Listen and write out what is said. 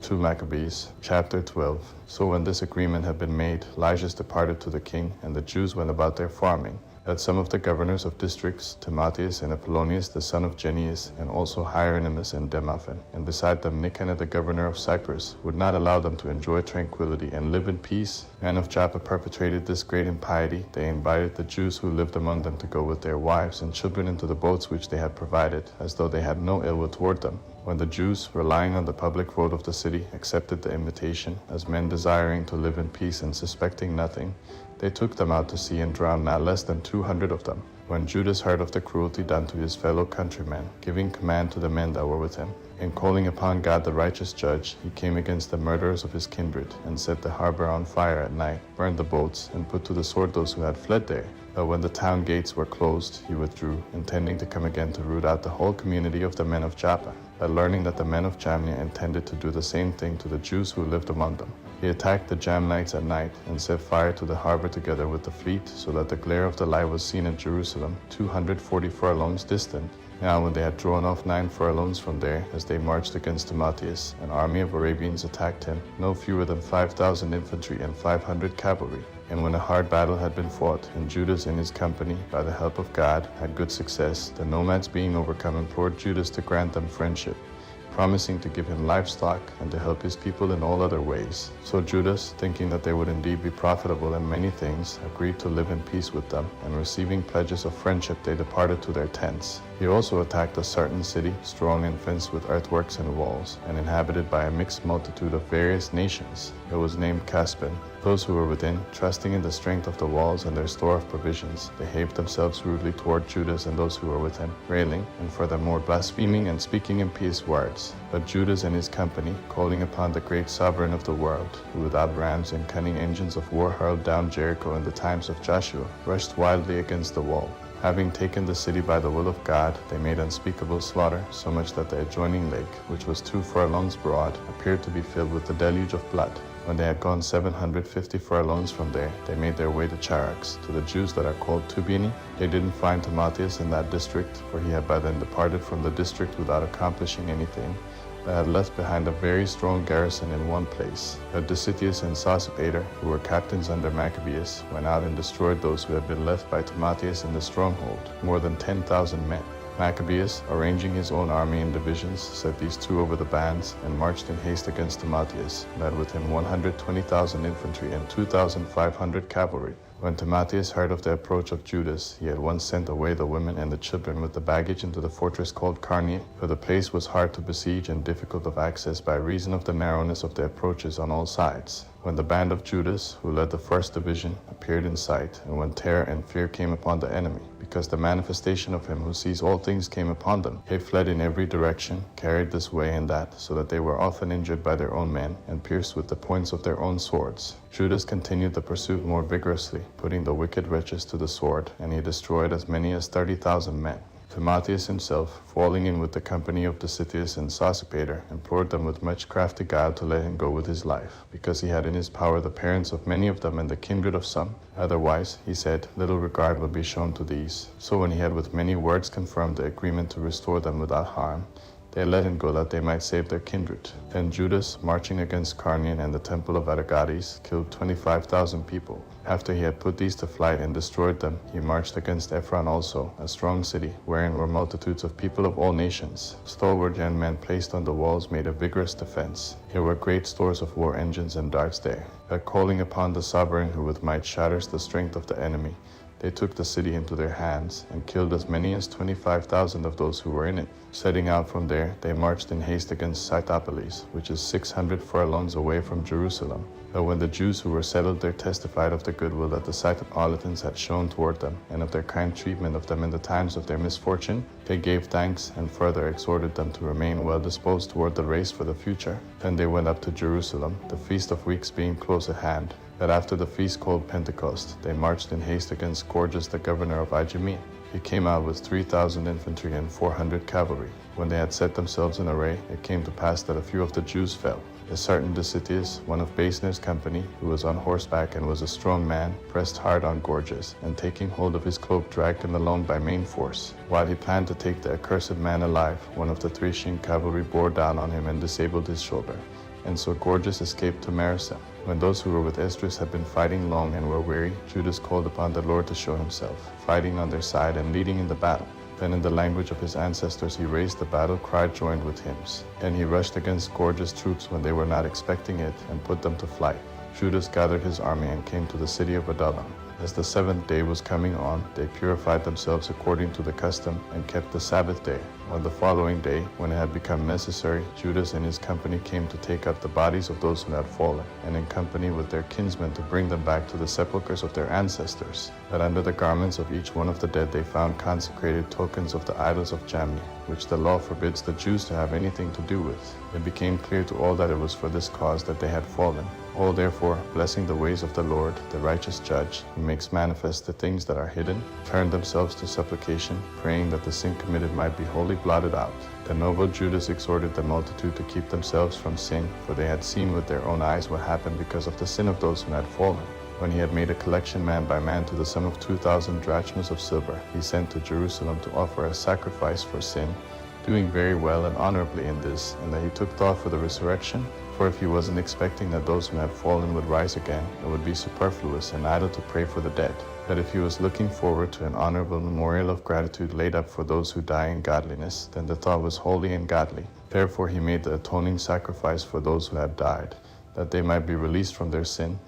2 Maccabees, chapter 12. So when this agreement had been made, Lysias departed to the king, and the Jews went about their farming. That some of the governors of districts, Timotheus and Apollonius the son of Genius, and also Hieronymus and Demophan, and beside them Nicanor the governor of Cyprus, would not allow them to enjoy tranquility and live in peace, men of Joppa perpetrated this great impiety. They invited the Jews who lived among them to go with their wives and children into the boats which they had provided, as though they had no ill will toward them. When the Jews, relying on the public vote of the city, accepted the invitation, as men desiring to live in peace and suspecting nothing, they took them out to sea and drowned not less than 200 of them. When Judas heard of the cruelty done to his fellow countrymen, giving command to the men that were with him, and calling upon God the righteous judge, he came against the murderers of his kindred, and set the harbor on fire at night, burned the boats, and put to the sword those who had fled there. But when the town gates were closed, he withdrew, intending to come again to root out the whole community of the men of Joppa. But learning that the men of Jamnia intended to do the same thing to the Jews who lived among them, he attacked the Jamnites at night, and set fire to the harbor together with the fleet, so that the glare of the light was seen at Jerusalem, 240 furlongs distant. Now when they had drawn off 9 furlongs from there, as they marched against Timotheus, an army of Arabians attacked him, no fewer than 5,000 infantry and 500 cavalry. And when a hard battle had been fought, and Judas and his company, by the help of God, had good success, the nomads being overcome implored Judas to grant them friendship, promising to give him livestock and to help his people in all other ways. So Judas, thinking that they would indeed be profitable in many things, agreed to live in peace with them, and receiving pledges of friendship they departed to their tents. He also attacked a certain city, strong and fenced with earthworks and walls, and inhabited by a mixed multitude of various nations. It was named Caspin. Those who were within, trusting in the strength of the walls and their store of provisions, behaved themselves rudely toward Judas and those who were with him, railing, and furthermore blaspheming and speaking impious words. But Judas and his company, calling upon the great sovereign of the world, who without rams and cunning engines of war hurled down Jericho in the times of Joshua, rushed wildly against the wall. Having taken the city by the will of God, they made unspeakable slaughter, so much that the adjoining lake, which was 2 furlongs broad, appeared to be filled with a deluge of blood. When they had gone 750 furlongs from there, they made their way to Charax, to the Jews that are called Tubini. They didn't find Timotheus in that district, for he had by then departed from the district without accomplishing anything, but had left behind a very strong garrison in one place. But Dicitius and Sosipater, who were captains under Maccabees, went out and destroyed those who had been left by Timotheus in the stronghold, more than 10,000 men. Maccabees, arranging his own army in divisions, set these 2 over the bands, and marched in haste against Timotheus, led with him 120,000 infantry and 2,500 cavalry. When Timotheus heard of the approach of Judas, he at once sent away the women and the children with the baggage into the fortress called Carnia, for the place was hard to besiege and difficult of access by reason of the narrowness of the approaches on all sides. When the band of Judas, who led the first division, appeared in sight, and when terror and fear came upon the enemy, because the manifestation of him who sees all things came upon them, they fled in every direction, carried this way and that, so that they were often injured by their own men, and pierced with the points of their own swords. Judas continued the pursuit more vigorously, putting the wicked wretches to the sword, and he destroyed as many as 30,000 men. Timotheus himself, falling in with the company of Dicitius and Sosipater, implored them with much crafty guile to let him go with his life, because he had in his power the parents of many of them and the kindred of some. Otherwise, he said, little regard will be shown to these. So when he had with many words confirmed the agreement to restore them without harm, they let him go that they might save their kindred. Then Judas, marching against Carnian and the temple of Aragates, killed 25,000 people. After he had put these to flight and destroyed them, he marched against Ephron also, a strong city, wherein were multitudes of people of all nations. Stalwart young men placed on the walls made a vigorous defense. There were great stores of war engines and darts there. But calling upon the sovereign who with might shatters the strength of the enemy, they took the city into their hands, and killed as many as 25,000 of those who were in it. Setting out from there, they marched in haste against Scythopolis, which is 600 furlongs away from Jerusalem. But when the Jews who were settled there testified of the goodwill that the Scythopolitans had shown toward them, and of their kind treatment of them in the times of their misfortune, they gave thanks, and further exhorted them to remain well disposed toward the race for the future. Then they went up to Jerusalem, the Feast of Weeks being close at hand. That after the feast called Pentecost, they marched in haste against Gorgias the governor of Idumea. He came out with 3,000 infantry and 400 cavalry. When they had set themselves in array, it came to pass that a few of the Jews fell. A certain Dicitius, one of Basener's company, who was on horseback and was a strong man, pressed hard on Gorgias, and taking hold of his cloak dragged him along by main force. While he planned to take the accursed man alive, one of the Thracian cavalry bore down on him and disabled his shoulder. And so Gorgias escaped to Marissa. When those who were with Esdras had been fighting long and were weary, Judas called upon the Lord to show himself, fighting on their side and leading in the battle. Then in the language of his ancestors he raised the battle cry joined with hymns. And he rushed against Gorgias' troops when they were not expecting it and put them to flight. Judas gathered his army and came to the city of Adullam. As the 7th day was coming on, they purified themselves according to the custom and kept the Sabbath day. On the following day, when it had become necessary, Judas and his company came to take up the bodies of those who had fallen, and in company with their kinsmen to bring them back to the sepulchres of their ancestors. But under the garments of each one of the dead they found consecrated tokens of the idols of Jamni, which the law forbids the Jews to have anything to do with. It became clear to all that it was for this cause that they had fallen. All therefore, blessing the ways of the Lord, the righteous judge, who makes manifest the things that are hidden, turned themselves to supplication, praying that the sin committed might be wholly blotted out. Then noble Judas exhorted the multitude to keep themselves from sin, for they had seen with their own eyes what happened because of the sin of those who had fallen. When he had made a collection man by man to the sum of 2,000 drachmas of silver, he sent to Jerusalem to offer a sacrifice for sin, doing very well and honorably in this, and that he took thought for the resurrection. For if he wasn't expecting that those who had fallen would rise again, it would be superfluous and idle to pray for the dead. But if he was looking forward to an honorable memorial of gratitude laid up for those who die in godliness, then the thought was holy and godly. Therefore he made the atoning sacrifice for those who had died, that they might be released from their sin,